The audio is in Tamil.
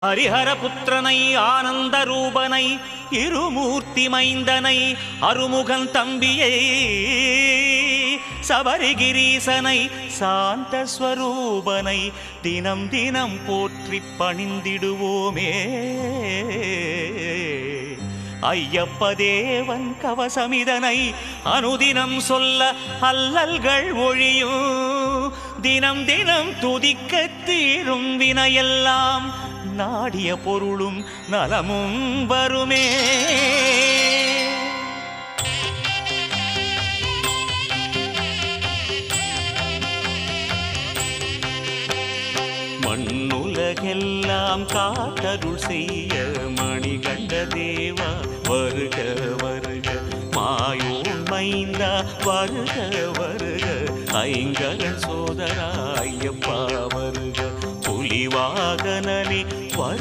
ஹரிஹரபுத்திரனை ஆனந்த ரூபனை இருமூர்த்தி மைந்தனை அருமுகன் தம்பியை சபரிகிரீசனை சாந்த ஸ்வரூபனை தினம் தினம் போற்றி பணிந்திடுவோமே. ஐயப்ப தேவன் கவசமிதனை அனுதினம் சொல்ல அல்லல்கள் ஒழியும். தினம் தினம் துதிக்க தீரும் வினையெல்லாம் நாடிய பொருளும் நலமும் வருமே. மண்ணுலகெல்லாம் காத்தருள் செய்ய மணிகண்ட தேவா வருக வருக, மாயோன் மைந்தா வருக வருக, ஐங்கரன் சோதரா ஐயப்பா வருக, புலிவாகனனே